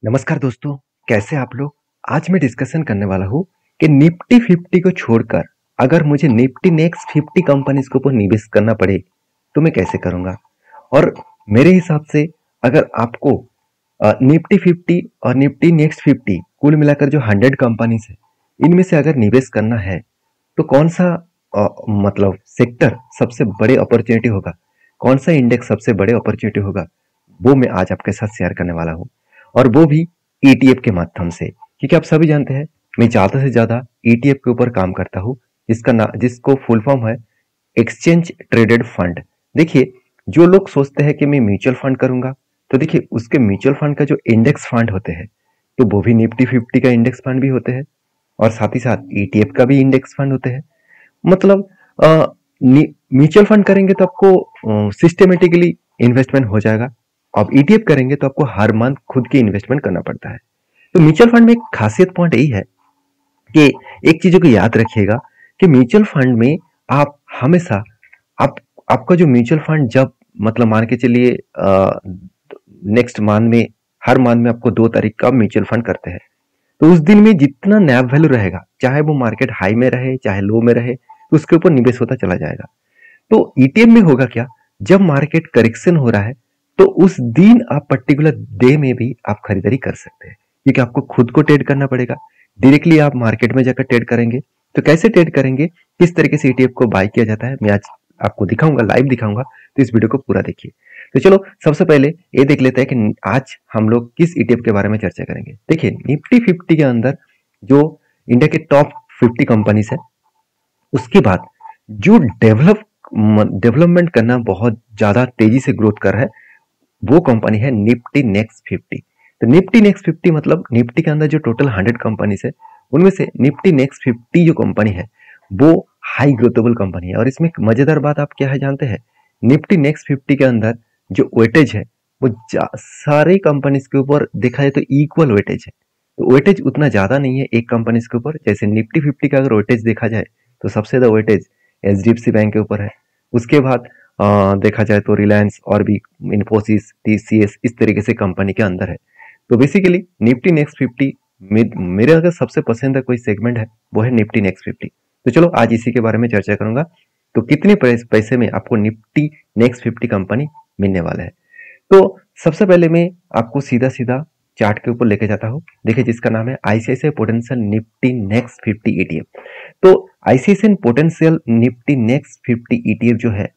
नमस्कार दोस्तों, कैसे आप लोग। आज मैं डिस्कशन करने वाला हूँ कि निफ्टी 50 को छोड़कर अगर मुझे निफ्टी नेक्स्ट 50 कंपनीज के ऊपर निवेश करना पड़े तो मैं कैसे करूँगा। और मेरे हिसाब से अगर आपको निफ्टी 50 और निफ्टी नेक्स्ट 50 कुल मिलाकर जो 100 कंपनीज है इनमें से अगर निवेश करना है तो कौन सा मतलब सेक्टर सबसे बड़े अपॉर्चुनिटी होगा, कौन सा इंडेक्स सबसे बड़े अपॉर्चुनिटी होगा, वो मैं आज आपके साथ शेयर करने वाला हूँ। और वो भी ईटीएफ के माध्यम से, क्योंकि आप सभी जानते हैं मैं ज़्यादा से ज़्यादा ईटीएफ के ऊपर काम करता हूँ, जिसको फुल फॉर्म है एक्सचेंज ट्रेडेड फंड। देखिए, जो लोग सोचते हैं कि मैं म्यूचुअल फंड करूंगा, तो देखिए उसके म्यूचुअल फंड का जो इंडेक्स फंड होते हैं तो वो भी निफ्टी 50 का इंडेक्स फंड भी होते हैं और साथ ही साथ ईटीएफ का भी इंडेक्स फंड होते हैं। मतलब म्यूचुअल फंड करेंगे तो आपको सिस्टमेटिकली इन्वेस्टमेंट हो जाएगा। अब ईटीएफ करेंगे तो आपको हर मंथ खुद की इन्वेस्टमेंट करना पड़ता है। तो म्यूचुअल फंड में एक खासियत पॉइंट यही है कि एक चीजों को याद रखिएगा कि म्यूचुअल फंड में आप हमेशा आप आपका जो म्यूचुअल फंड जब मतलब मान के चलिए नेक्स्ट मंथ में, हर मंथ में आपको 2 तारीख का म्यूचुअल फंड करते हैं, तो उस दिन में जितना नैब वैल्यू रहेगा, चाहे वो मार्केट हाई में रहे चाहे लो में रहे, तो उसके ऊपर निवेश होता चला जाएगा। तो ईटीएफ में होगा क्या, जब मार्केट करेक्शन हो रहा है तो उस दिन आप पर्टिकुलर डे में भी आप खरीदारी कर सकते हैं, क्योंकि आपको खुद को ट्रेड करना पड़ेगा। डायरेक्टली आप मार्केट में जाकर ट्रेड करेंगे तो कैसे ट्रेड करेंगे, किस तरीके से ईटीएफ को बाय किया जाता है, मैं आज आपको दिखाऊंगा, लाइव दिखाऊंगा। तो इस वीडियो को पूरा देखिए। तो चलो सबसे पहले ये देख लेते हैं कि आज हम लोग किस ईटीएफ के बारे में चर्चा करेंगे। देखिए, निफ्टी 50 के अंदर जो इंडिया के टॉप 50 कंपनीज है, उसके बाद जो डेवलपमेंट करना बहुत ज्यादा तेजी से ग्रोथ कर रहा है वो कंपनी है निफ्टी नेक्स्ट 50। तो निफ्टी नेक्स्ट 50 मतलब निफ्टी के अंदर जो टोटल 100 कंपनीज है उनमें से निफ्टी नेक्स्ट 50 जो कंपनी है वो हाई ग्रोथेबल कंपनी है। और इसमें एक मजेदार बात आप क्या है जानते हैं, निफ्टी नेक्स्ट 50 के अंदर जो वेटेज है वो सारे कंपनीज के ऊपर देखा जाए तो इक्वल वेटेज है। तो वेटेज उतना ज्यादा नहीं है एक कंपनीज के ऊपर। जैसे निफ्टी 50 का अगर वेटेज देखा जाए तो सबसे ज्यादा वेटेज एचडीएफसी बैंक के ऊपर है। उसके बाद देखा जाए तो रिलायंस और भी इन्फोसिस, टीसीएस, इस तरीके से कंपनी के अंदर है। तो बेसिकली निफ्टी नेक्स्ट 50 मेरे अगर सबसे पसंद है कोई सेगमेंट है वो है निफ्टी नेक्स्ट 50। तो चलो आज इसी के बारे में चर्चा करूंगा। तो कितने पैसे में आपको निफ्टी नेक्स्ट 50 कंपनी मिलने वाला है। तो सबसे पहले मैं आपको सीधा सीधा चार्ट के ऊपर लेके जाता हूँ। देखिए, जिसका नाम है ICICI potential Nifty next 50 ETF. तो ICICI potential Nifty next 50 ETF जो है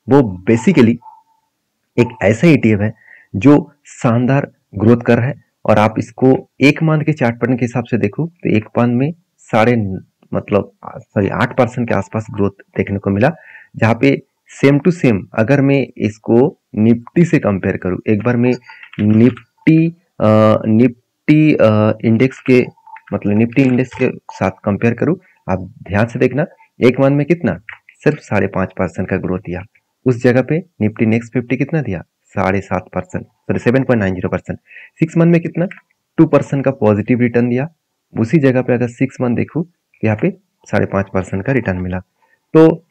वो बेसिकली एक ऐसा ईटीएफ है जो शानदार ग्रोथ कर रहा है। और आप इसको एक मंथ के चार्ट पैटर्न के हिसाब से देखो तो एक मंथ में साढ़े मतलब सॉरी 8% के आसपास ग्रोथ देखने को मिला। जहाँ पे सेम टू सेम अगर मैं इसको निफ्टी से कंपेयर करूं, एक बार मैं निफ्टी निफ्टी इंडेक्स के मतलब निफ्टी इंडेक्स के साथ कंपेयर करूं, आप ध्यान से देखना, एक मंथ में कितना, सिर्फ 5.5% का ग्रोथ दिया। उस जगह पे निफ्टी नेक्स्ट 50 कितना दिया, 7.5%, सॉरी 7.90%। 6 मंथ में कितना, 2% का पॉजिटिव रिटर्न दिया। उसी जगह पे अगर 6 मंथ देखूं तो यहाँ पे 5.5% का रिटर्न मिला। तो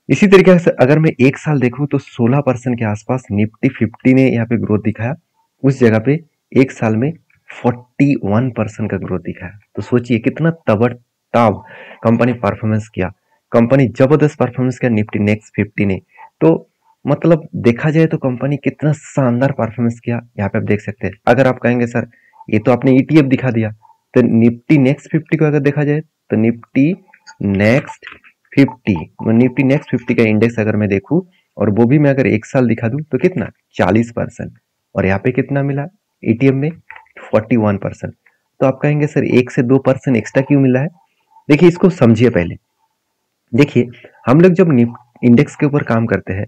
इसी तरीके से अगर मैं एक साल देखूं तो 16% के आसपास निफ्टी 50 ने यहाँ पे ग्रोथ दिखाया। उस जगह पे एक साल में 41% का ग्रोथ दिखाया। तो सोचिए कितना तबड़ताब कंपनी परफॉर्मेंस किया, कंपनी जबरदस्त परफॉर्मेंस किया निफ्टी नेक्स्ट 50 ने। तो मतलब देखा जाए तो कंपनी कितना शानदार परफॉर्मेंस किया, यहाँ पे आप देख सकते हैं। अगर आप कहेंगे सर ये तो आपने ईटीएफ दिखा दिया, तो निफ्टी नेक्स्ट 50 को अगर देखा जाए तो निफ्टी नेक्स्ट 50, निफ्टी नेक्स्ट 50 का इंडेक्स अगर मैं देखूं और वो भी मैं अगर एक साल दिखा दूं तो कितना 40%, और यहाँ पे कितना मिला ईटीएफ में 41%। तो आप कहेंगे सर 1 से 2% एक्स्ट्रा क्यों मिला है। देखिए, इसको समझिए पहले। देखिए, हम लोग जब इंडेक्स के ऊपर काम करते हैं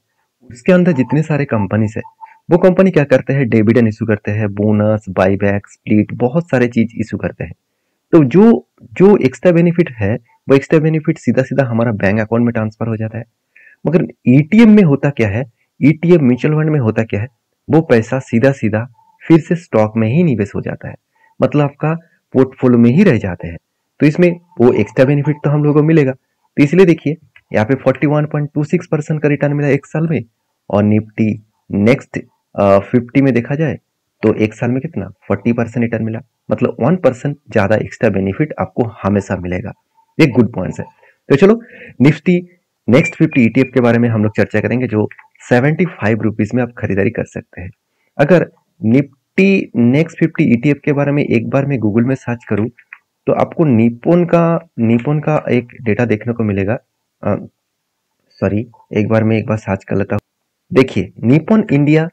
उसके अंदर जितने सारे कंपनीज है वो कंपनी क्या करते हैं, डिविडेंड इशू करते हैं, बोनस, बाईबैक, स्प्लिट, बहुत सारे चीज इशू करते हैं। तो जो जो एक्स्ट्रा बेनिफिट है वो एक्स्ट्रा बेनिफिट सीधा सीधा हमारा बैंक अकाउंट में ट्रांसफर हो जाता है। मगर ईटीएम में होता क्या है, ईटीएम म्यूचुअल फंड में होता क्या है, वो पैसा सीधा सीधा फिर से स्टॉक में ही निवेश हो जाता है, मतलब आपका पोर्टफोलियो में ही रह जाते हैं। तो इसमें वो एक्स्ट्रा बेनिफिट तो हम लोगों को मिलेगा। तो इसलिए देखिए यहाँ पे 41.26% का रिटर्न मिला एक साल में। और निफ्टी नेक्स्ट 50 में देखा जाए तो एक साल में कितना 40% रिटर्न मिला, मतलब 1% ज्यादा एक्स्ट्रा बेनिफिट आपको हमेशा मिलेगा। एक गुड पॉइंट है। तो चलो निफ्टी नेक्स्ट 50 ईटीएफ के बारे में हम लोग चर्चा करेंगे, जो 75 रुपीज में आप खरीदारी कर सकते हैं। अगर निफ्टी नेक्स्ट 50 ईटीएफ के बारे में एक बार मैं गूगल में सर्च करूं तो आपको निप्पॉन का एक डेटा देखने को मिलेगा। सॉरी, एक बार सर्च कर लेता हूँ। देखिए, निप्पॉन इंडिया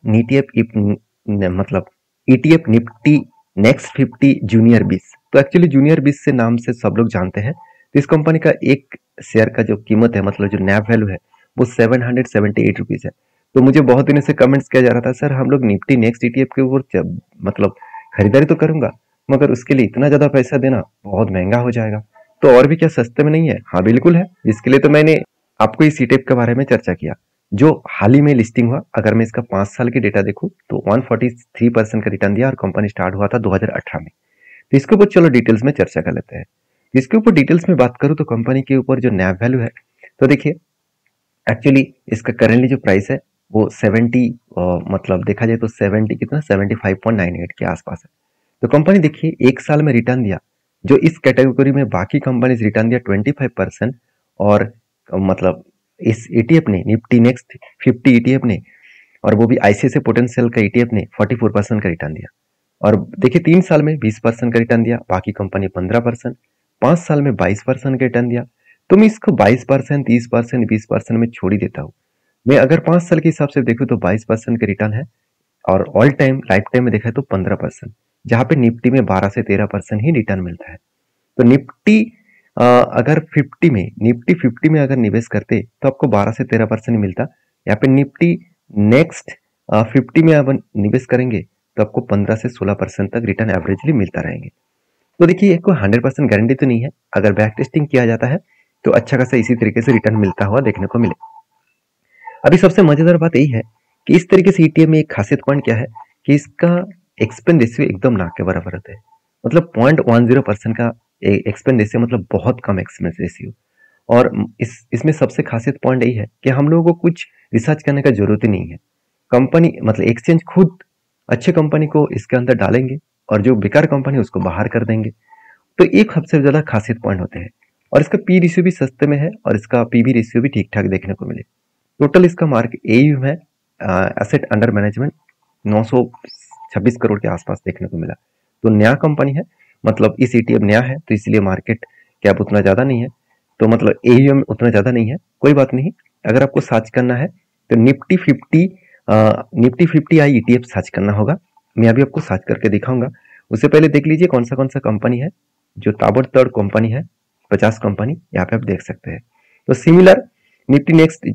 मतलब ईटीएफ निफ्टी नेक्स्ट 50 जूनियर 20। तो एक्चुअली जूनियर 20 से नाम से सब लोग जानते हैं। तो इस कंपनी का एक शेयर का जो कीमत है, मतलब जो नैव वैल्यू है, वो 778 रुपीज है। तो मुझे बहुत दिनों से कमेंट्स किया जा रहा था, सर हम लोग निफ्टी नेक्स्ट ईटीएफ के ऊपर मतलब खरीदारी तो करूंगा, मगर उसके लिए इतना ज्यादा पैसा देना बहुत महंगा हो जाएगा, तो और भी क्या सस्ते में नहीं है? हाँ बिल्कुल है। इसके लिए तो मैंने आपको इस ईटीएफ के बारे में चर्चा किया, जो हाल ही में लिस्टिंग हुआ। अगर मैं इसका 5 साल की डेटा देखूं तो 143% का रिटर्न दिया और कंपनी स्टार्ट हुआ था 2018 में। तो इसके ऊपर चलो डिटेल्स में चर्चा कर लेते हैं। इसके ऊपर डिटेल्स में बात करूं तो कंपनी के ऊपर जो नैव वैल्यू है, तो देखिए एक्चुअली इसका करेंटली जो प्राइस है वो 70 मतलब देखा जाए तो 70 कितना 75.98 के आसपास है। तो कंपनी देखिए एक साल में रिटर्न दिया, जो इस कैटेगरी में बाकी कंपनी रिटर्न दिया 25%, और मतलब इस ईटीएफ ने निफ्टी नेक्स्ट 50 ईटीएफ ने, और वो भी आईसीआईसीआई पोटेंशियल का ईटीएफ ने 44% का रिटर्न दिया। और देखिए 3 साल में 20% का रिटर्न दिया, बाकी कंपनी 15%, 5 साल में 22% का रिटर्न दिया। तो मैं इसको 22%, 30%, 20% में छोड़ ही देता हूँ। मैं अगर 5 साल के हिसाब से देखूँ तो 22% का रिटर्न है, और ऑल टाइम लाइफ टाइम में देखा है तो 15%, जहां पे निफ्टी में 12 से 13% ही रिटर्न मिलता है। तो अगर निफ्टी 50 में अगर निवेश करते तो आपको 12 से 13% मिलता। यहाँ पे निफ्टी नेक्स्ट 50 में अब निवेश करेंगे तो आपको 15 से 16% तक रिटर्न एवरेजली मिलता रहेंगे। तो देखिए कोई 100% गारंटी तो नहीं है, अगर बैक टेस्टिंग किया जाता है तो अच्छा खासा इसी तरीके से रिटर्न मिलता हुआ देखने को मिले। अभी सबसे मजेदार बात यही है कि इस तरीके से ईटीएफ में एक खासियत पॉइंट क्या है कि इसका एक्सपेंस रेशियो एकदम ना के बराबर होता है। मतलब 0.10% का एक्सपेंस रेशियो, मतलब बहुत कम एक्सपेंस रेशियो। और इसमें सबसे खासियत पॉइंट यही है कि हम लोगों को कुछ रिसर्च करने का जरूरत ही नहीं है। कंपनी मतलब एक्सचेंज खुद अच्छे कंपनी को इसके अंदर डालेंगे और जो बेकार कंपनी उसको बाहर कर देंगे। तो एक सबसे ज्यादा खासियत पॉइंट होते हैं। और इसका पी रेशियो भी सस्ते में है और इसका पीबी रेशियो भी ठीक ठाक देखने को मिले। टोटल इसका मार्केट एयू है, एसेट अंडर मैनेजमेंट 926 करोड़ के आसपास देखने को मिला। तो नया कंपनी है, मतलब इस ईटीएफ नया है, तो इसलिए मार्केट कैप उतना ज्यादा नहीं है, तो मतलब एयूएम उतना ज्यादा नहीं है। कोई बात नहीं, अगर आपको सर्च करना है तो निफ्टी 50 आई ईटीएफ सर्च करना होगा। मैं अभी आपको सर्च करके दिखाऊंगा। उससे पहले देख लीजिए कौन सा कंपनी है जो ताबड़तोड़ कंपनी है, 50 कंपनी यहाँ पे आप देख सकते हैं। तो सिमिलर निफ्टी नेक्स्ट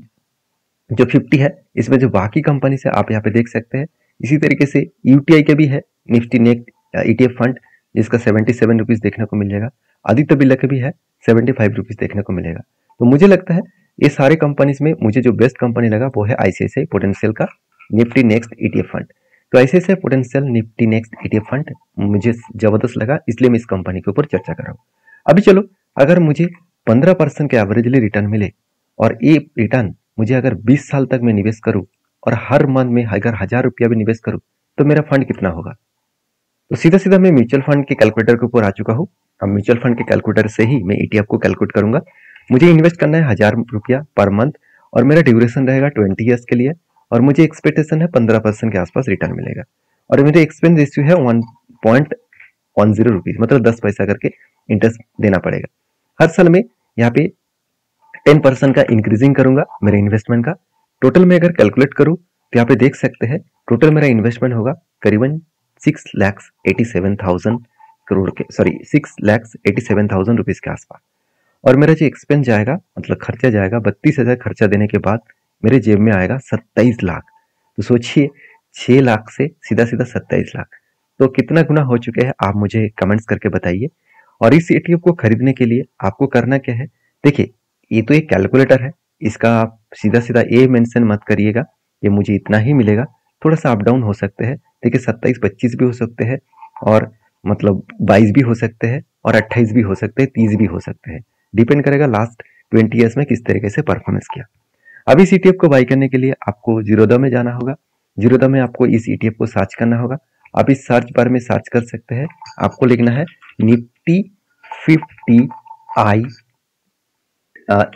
जो 50 है, इसमें जो बाकी कंपनी से आप यहाँ पे देख सकते हैं। इसी तरीके से यूटीआई के भी है निफ्टी नेक्स्ट ईटीएफ फंड, जिसका 77 रुपीज देखने को मिल जाएगा। आदित्य बिरला के भी है 75 रुपीज देखने को मिलेगा। तो मुझे लगता है ये सारे कंपनीज में मुझे जो बेस्ट कंपनी लगा वो है आईसीआईसीआई पोटेंशियल का निफ्टी नेक्स्ट ईटीएफ फंड। तो ICICI potential Nifty next ETF fund मुझे जबरदस्त लगा, इसलिए मैं इस कंपनी के ऊपर चर्चा कर रहा हूँ। अभी चलो, अगर मुझे 15% के एवरेजली रिटर्न मिले और ये रिटर्न मुझे अगर 20 साल तक मैं निवेश करूं और हर मंथ में अगर 1000 रुपया भी निवेश करूं तो मेरा फंड कितना होगा? तो सीधा सीधा मैं म्यूचुअल फंड के कैलकुलेटर के ऊपर आ चुका हूं। अब म्यूचुअल फंड के कैलकुलेटर से ही मैं ईटीएफ को कैलकुलेट करूंगा। मुझे इन्वेस्ट करना है 1000 रुपया पर मंथ, और मेरा ड्यूरेशन रहेगा 20 ईयर्स के लिए, और मुझे एक्सपेक्टेशन है 15% के आसपास रिटर्न मिलेगा। और मेरे एक्सपेंस रेशियो है 1.10 रुपीज, मतलब 10 पैसा करके इंटरेस्ट देना पड़ेगा हर साल में। यहाँ पे 10% का इंक्रीजिंग करूंगा मेरे इन्वेस्टमेंट का। टोटल में अगर कैलकुलेट करूं तो यहाँ पे देख सकते हैं टोटल मेरा इन्वेस्टमेंट होगा करीबन 6,87,000 करोड़ के, सॉरी 6,87,000 रुपीज के आसपास। और मेरा जो एक्सपेंस जाएगा, मतलब खर्चा जाएगा 32,000 खर्चा देने के बाद मेरे जेब में आएगा 27 लाख। तो सोचिए 6 लाख से सीधा सीधा 27 लाख, तो कितना गुना हो चुके हैं आप मुझे कमेंट्स करके बताइए। और इस ईटीएफ को खरीदने के लिए आपको करना क्या है? देखिए ये तो एक कैलकुलेटर है, इसका आप सीधा सीधा ये मेंशन मत करिएगा कि मुझे इतना ही मिलेगा। थोड़ा सा अप डाउन हो सकते हैं। देखिए 27-25 भी हो सकते हैं, और मतलब 22 भी हो सकते हैं, और 28 भी हो सकते हैं, 30 भी हो सकते हैं। डिपेंड करेगा लास्ट 20 ईयर्स में किस तरीके से परफॉर्मेंस किया। अब इस ईटीएफ को बाई करने के लिए आपको जीरोधा में जाना होगा। जीरोधा में आपको इस ईटीएफ को सर्च करना होगा। आप इस सर्च बार में सर्च कर सकते हैं। आपको लिखना है निफ्टी 50 आई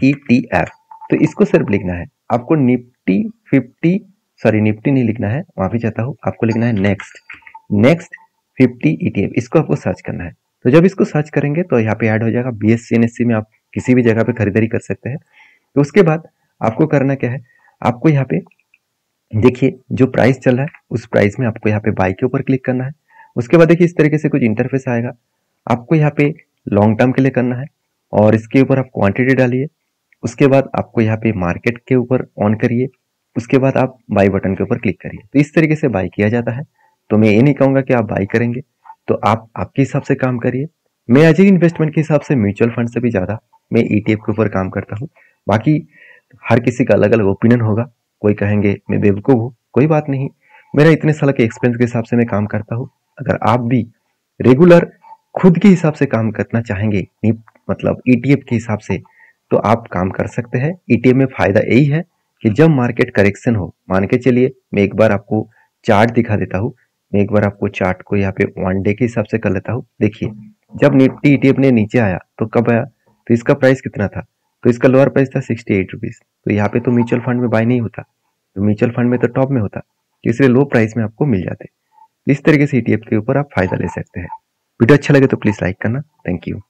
ETF। तो इसको सिर्फ लिखना है आपको। निफ्टी 50, सॉरी निफ्टी नहीं लिखना है, वहां भी जाता हूँ। आपको लिखना है नेक्स्ट 50 ETF, इसको आपको सर्च करना है। तो जब इसको सर्च करेंगे तो यहाँ पे ऐड हो जाएगा। BSE NSE में आप किसी भी जगह पे खरीदारी कर सकते हैं। तो उसके बाद आपको करना क्या है, आपको यहाँ पे देखिए जो प्राइस चल रहा है उस प्राइस में आपको यहाँ पे बाई के ऊपर क्लिक करना है। उसके बाद देखिए इस तरीके से कुछ इंटरफेस आएगा। आपको यहाँ पे लॉन्ग टर्म के लिए करना है और इसके ऊपर आप क्वांटिटी डालिए। उसके बाद आपको यहाँ पे मार्केट के ऊपर ऑन करिए। उसके बाद आप बाई बटन के ऊपर क्लिक करिए। तो इस तरीके से बाई किया जाता है। तो मैं ये नहीं कहूँगा कि आप बाई करेंगे, तो आप आपके हिसाब से काम करिए। मैं एज ए इन्वेस्टमेंट के हिसाब से म्यूचुअल फंड से भी ज़्यादा मैं ETF के ऊपर काम करता हूँ। बाकी हर किसी का अलग अलग ओपिनियन होगा। कोई कहेंगे मैं बेवकूफ़ हूँ, कोई बात नहीं। मेरा इतने साल के एक्सपीरियंस के हिसाब से मैं काम करता हूँ। अगर आप भी रेगुलर खुद के हिसाब से काम करना चाहेंगे, मतलब ETF के हिसाब से, तो आप काम कर सकते हैं। ETF में फायदा यही है कि जब मार्केट करेक्शन हो, मान के चलिए मैं एक बार आपको चार्ट दिखा देता हूँ। मैं एक बार आपको चार्ट को यहाँ पे 1 डे के हिसाब से कर लेता हूँ। देखिए जब निफ्टी ETF ने नीचे आया तो कब आया, तो इसका प्राइस कितना था, तो इसका लोअर प्राइस था 68 रुपीज। तो यहाँ पे तो म्यूचुअल फंड में बाय नहीं होता, तो म्यूचुअल फंड में तो टॉप में होता, तो इसलिए लो प्राइस में आपको मिल जाते। इस तरीके से ETF के ऊपर आप फायदा ले सकते हैं। वीडियो अच्छा लगे तो प्लीज लाइक करना। Thank you.